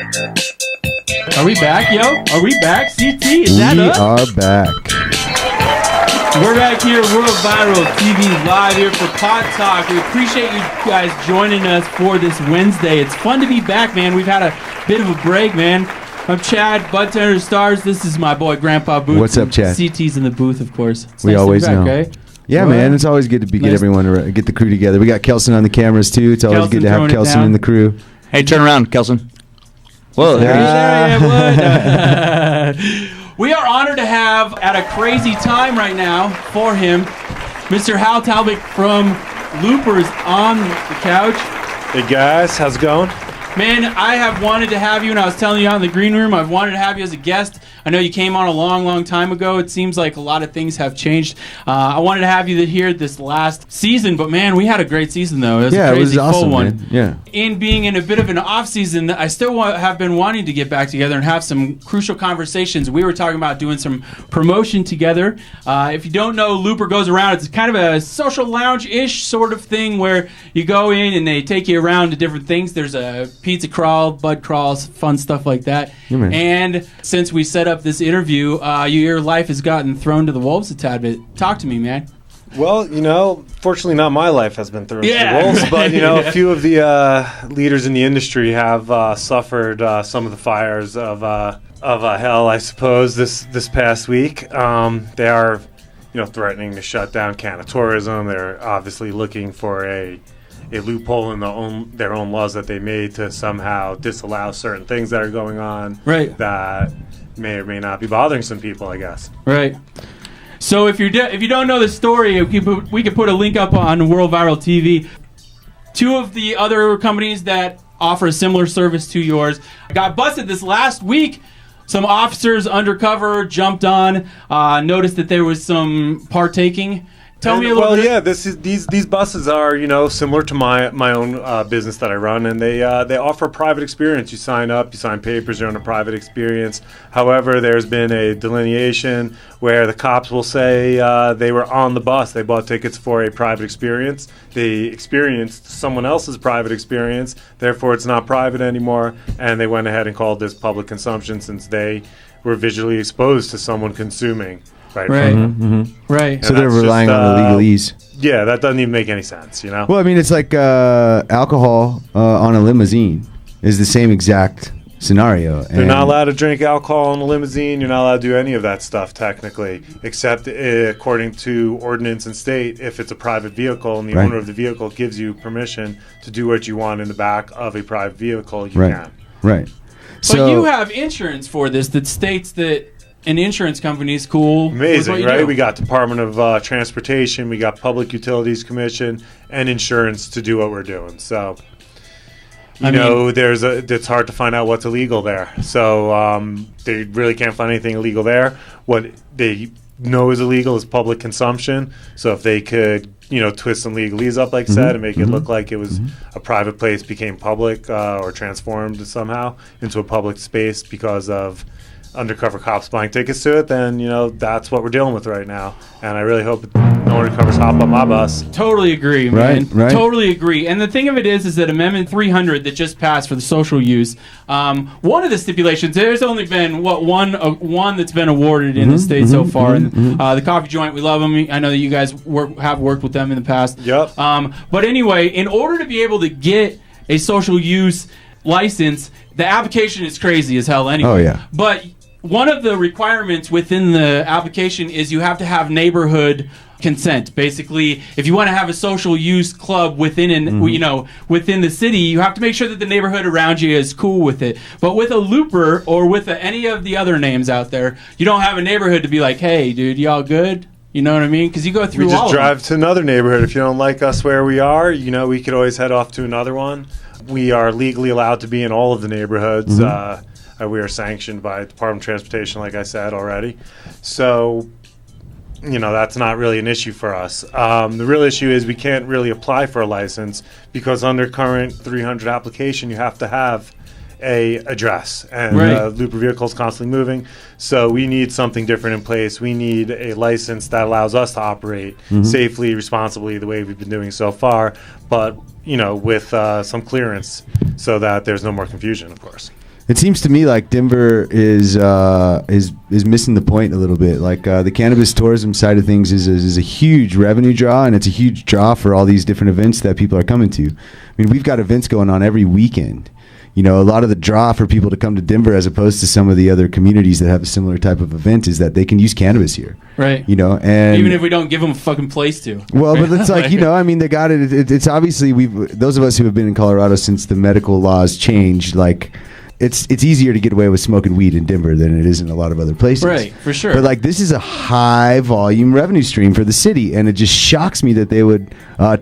Are we back, yo? Are we back? CT, is that us? We are back. We're back here, World Viral TV, live here for Pot Talk. We appreciate you guys joining us for this Wednesday. It's fun to be back, man. We've had a bit of a break, man. I'm Chad, Budtender Stars. This is my boy, Grandpa Booth. What's up, Chad? CT's in the booth, of course. It's We nice always to be back, know. right? Yeah, Well, man. It's always good to get nice. everyone, get the crew together. We got Kelson on the cameras, too. It's always Kelson good to have throwing it Kelson down. in the crew. Hey, turn around, Kelson. Whoa, there he is. We are honored to have, at a crazy time right now for him, Mr. Hal Taback from Loopr is on the couch. Hey guys, how's it going? Man, I have wanted to have you, and I was telling you out in the green room, I've wanted to have you as a guest. I know you came on a long, long time ago. It seems like a lot of things have changed. I wanted to have you here this last season, but man, we had a great season, though. It was a crazy, awesome, full one. man. Yeah. In being in a bit of an off season, I still have been wanting to get back together and have some crucial conversations. We were talking about doing some promotion together. If you don't know, Loopr goes around. It's kind of a social lounge-ish sort of thing where you go in and they take you around to different things. There's a pizza crawl, bud crawls, fun stuff like that. Yeah, man. And since we set up this interview, your life has gotten thrown to the wolves a tad bit. Talk to me, man. Well, fortunately not my life has been thrown to Yeah. the wolves, but, a few of the leaders in the industry have suffered some of the fires of hell, I suppose, this past week. They are, threatening to shut down canna-tourism. They're obviously looking for a loophole in their own laws that they made to somehow disallow certain things that are going on. Right. That may or may not be bothering some people, I guess. Right. So if you don't know the story, we could put a link up on World Viral TV. Two of the other companies that offer a similar service to yours got busted this last week. Some officers undercover jumped on, noticed that there was some partaking. Tell me a little bit. Well, yeah, these buses are similar to my own business that I run, and they offer a private experience. You sign up, you sign papers, you're on a private experience. However, there's been a delineation where the cops will say they were on the bus, they bought tickets for a private experience. They experienced someone else's private experience, therefore it's not private anymore, and they went ahead and called this public consumption since they were visually exposed to someone consuming. Right. Right. So they're relying on the legalese. Yeah, that doesn't even make any sense, Well, I mean, it's like alcohol on a limousine is the same exact scenario. They're not allowed to drink alcohol in a limousine. You're not allowed to do any of that stuff, technically, except according to ordinance and state, if it's a private vehicle and the owner of the vehicle gives you permission to do what you want in the back of a private vehicle, you can. Right. But you have insurance for this that states that an insurance company is cool. Amazing, right? We got Department of Transportation, we got Public Utilities Commission, and insurance to do what we're doing. So, it's hard to find out what's illegal there. So they really can't find anything illegal there. What they know is illegal is public consumption. So if they could, twist some legalese up, like I said, and make it look like it was a private place became public or transformed somehow into a public space because of undercover cops buying tickets to it, then that's what we're dealing with right now, and I really hope no undercovers hop on my bus. Totally agree, man. Right. Totally agree. And the thing of it is that Amendment 300 that just passed for the social use, one of the stipulations, there's only been one that's been awarded in the state so far, and the Coffee Joint, we love them. I know that you guys have worked with them in the past. Yep. But anyway, in order to be able to get a social use license, the application is crazy as hell anyway. Oh, yeah. But one of the requirements within the application is you have to have neighborhood consent. Basically, if you want to have a social use club within within the city, you have to make sure that the neighborhood around you is cool with it. But with a Loopr or with any of the other names out there, you don't have a neighborhood to be like, hey, dude, y'all good? You know what I mean? Because you go through We all just drive to another neighborhood. If you don't like us where we are, we could always head off to another one. We are legally allowed to be in all of the neighborhoods. We are sanctioned by the Department of Transportation, like I said already. So, that's not really an issue for us. The real issue is we can't really apply for a license because under current 300 application, you have to have a address. And Loopr vehicle is constantly moving. So we need something different in place. We need a license that allows us to operate safely, responsibly, the way we've been doing so far, but, with some clearance so that there's no more confusion, of course. It seems to me like Denver is missing the point a little bit. Like the cannabis tourism side of things is a huge revenue draw, and it's a huge draw for all these different events that people are coming to. I mean, we've got events going on every weekend. You know, a lot of the draw for people to come to Denver, as opposed to some of the other communities that have a similar type of event, is that they can use cannabis here. Right. You know, and even if we don't give them a fucking place to. Well, but it's like, you know, I mean, they got it. It's obviously those of us who have been in Colorado since the medical laws changed, like. It's easier to get away with smoking weed in Denver than it is in a lot of other places. Right, for sure. But like, this is a high volume revenue stream for the city, and it just shocks me that they would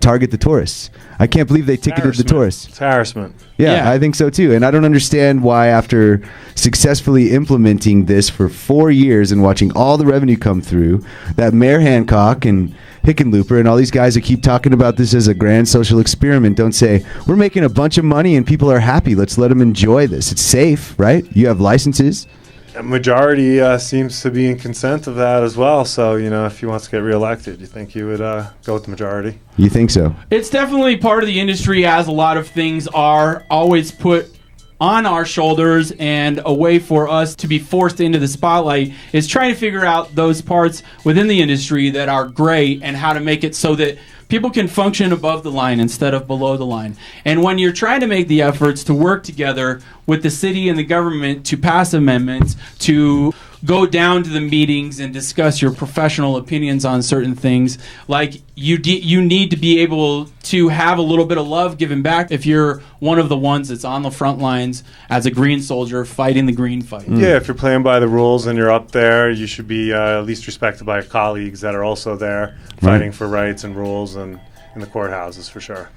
target the tourists. I can't believe they ticketed the tourists. It's harassment. Yeah, I think so too. And I don't understand why, after successfully implementing this for 4 years and watching all the revenue come through, that Mayor Hancock and Loopr and all these guys that keep talking about this as a grand social experiment don't say, we're making a bunch of money and people are happy. Let's let them enjoy this. It's safe, right? You have licenses. A majority seems to be in consent of that as well. So, you know, if he wants to get reelected, you think he would go with the majority? You think so? It's definitely part of the industry, as a lot of things are always put on our shoulders, and a way for us to be forced into the spotlight is trying to figure out those parts within the industry that are great and how to make it so that people can function above the line instead of below the line. And when you're trying to make the efforts to work together with the city and the government to pass amendments, to go down to the meetings and discuss your professional opinions on certain things, like you need to be able to have a little bit of love given back if you're one of the ones that's on the front lines as a green soldier fighting the green fight. Yeah, if you're playing by the rules and you're up there, you should be at least respected by your colleagues that are also there fighting for rights and rules and in the courthouses, for sure.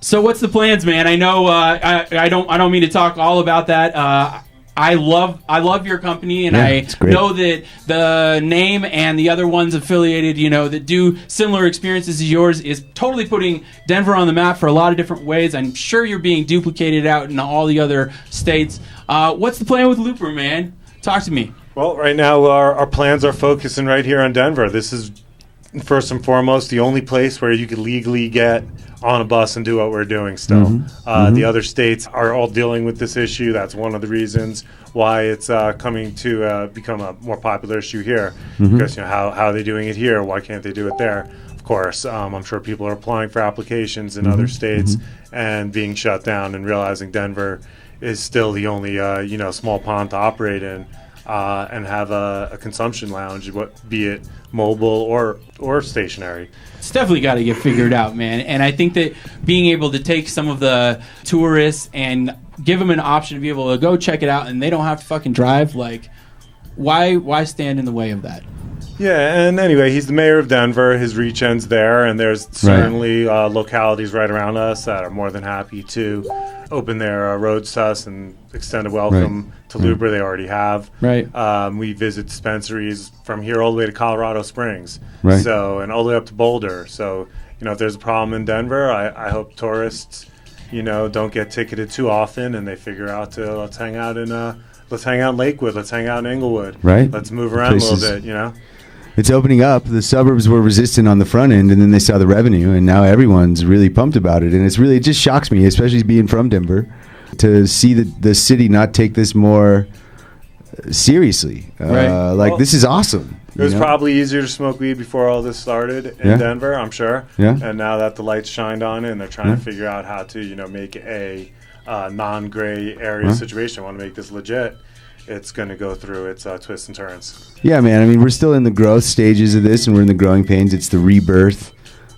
So what's the plans, man? I know I don't mean to talk all about that. I love your company, and I know that the name and the other ones affiliated, you know, that do similar experiences as yours is totally putting Denver on the map for a lot of different ways. I'm sure you're being duplicated out in all the other states. What's the plan with Loopr, man? Talk to me. Well, right now our plans are focusing right here on Denver. This is first and foremost the only place where you could legally get on a bus and do what we're doing still. The other states are all dealing with this issue. That's one of the reasons why it's coming to become a more popular issue here. Because, you know, how are they doing it here? Why can't they do it there? Of course, I'm sure people are applying for applications in other states and being shut down, and realizing Denver is still the only you know, small pond to operate in and have a consumption lounge, be it mobile or stationary. It's definitely got to get figured out, man. And I think that being able to take some of the tourists and give them an option to be able to go check it out, and they don't have to fucking drive, like, why stand in the way of that? Yeah, and anyway, he's the mayor of Denver. His reach ends there, and there's certainly localities right around us that are more than happy to open their roads to us and extend a welcome to Loopr. They already have. We visit dispensaries from here all the way to Colorado Springs, so, and all the way up to Boulder. So, you know, if there's a problem in Denver, I hope tourists, you know, don't get ticketed too often, and they figure out to let's hang out in Lakewood, let's hang out in Inglewood, let's move around a little bit, you know. It's opening up. The suburbs were resistant on the front end, and then they saw the revenue, and now everyone's really pumped about it. And it just shocks me, especially being from Denver, to see the city not take this more seriously. This is awesome. It was probably easier to smoke weed before all this started in Denver, I'm sure. And now that the lights shined on it, and they're trying to figure out how to, you know, make a non-gray area situation. I want to make this legit. It's going to go through its twists and turns. Yeah, man. I mean, we're still in the growth stages of this, and we're in the growing pains. It's the rebirth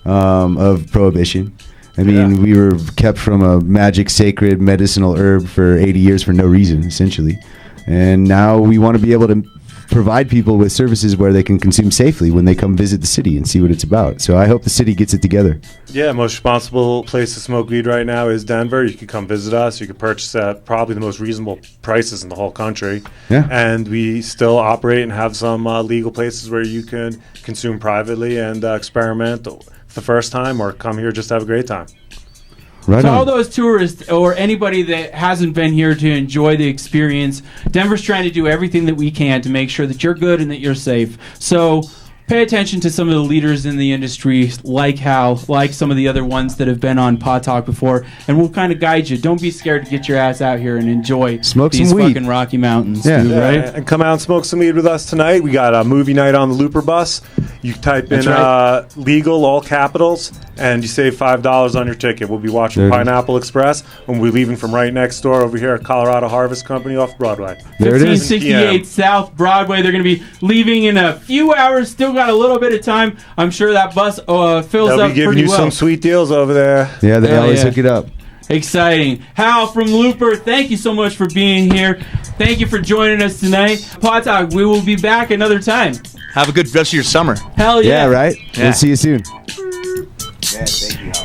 of prohibition. I mean, we were kept from a magic, sacred, medicinal herb for 80 years for no reason, essentially. And now we want to be able to provide people with services where they can consume safely when they come visit the city and see what it's about. So I hope the city gets it together. Yeah, most responsible place to smoke weed right now is Denver. You could come visit us. You could purchase at probably the most reasonable prices in the whole country. And we still operate and have some legal places where you can consume privately and experiment for the first time, or come here just to have a great time. To all those tourists or anybody that hasn't been here to enjoy the experience, Denver's trying to do everything that we can to make sure that you're good and that you're safe. So pay attention to some of the leaders in the industry, like Hal, like some of the other ones that have been on Pod Talk before, and we'll kind of guide you. Don't be scared to get your ass out here and enjoy Smoke these some weed. fucking Rocky Mountains, Yeah. dude, right? And come out and smoke some weed with us tonight. We got a movie night on the Loopr bus. You type in That's legal, all capitals, and you save $5 on your ticket. We'll be watching There it is. Pineapple Express, and we're leaving from right next door over here at Colorado Harvest Company off Broadway. There it is. 1568 South Broadway. They're going to be leaving in a few hours. Still got a little bit of time. I'm sure that bus fills They'll up be giving pretty you well. some sweet deals over there. Yeah, they Hell always yeah. hook it up. Exciting. Hal from Loopr, thank you so much for being here. Thank you for joining us tonight. Pod Talk, we will be back another time. Have a good rest of your summer. Hell yeah. Yeah, right? Yeah. We'll see you soon. Yeah, thank you.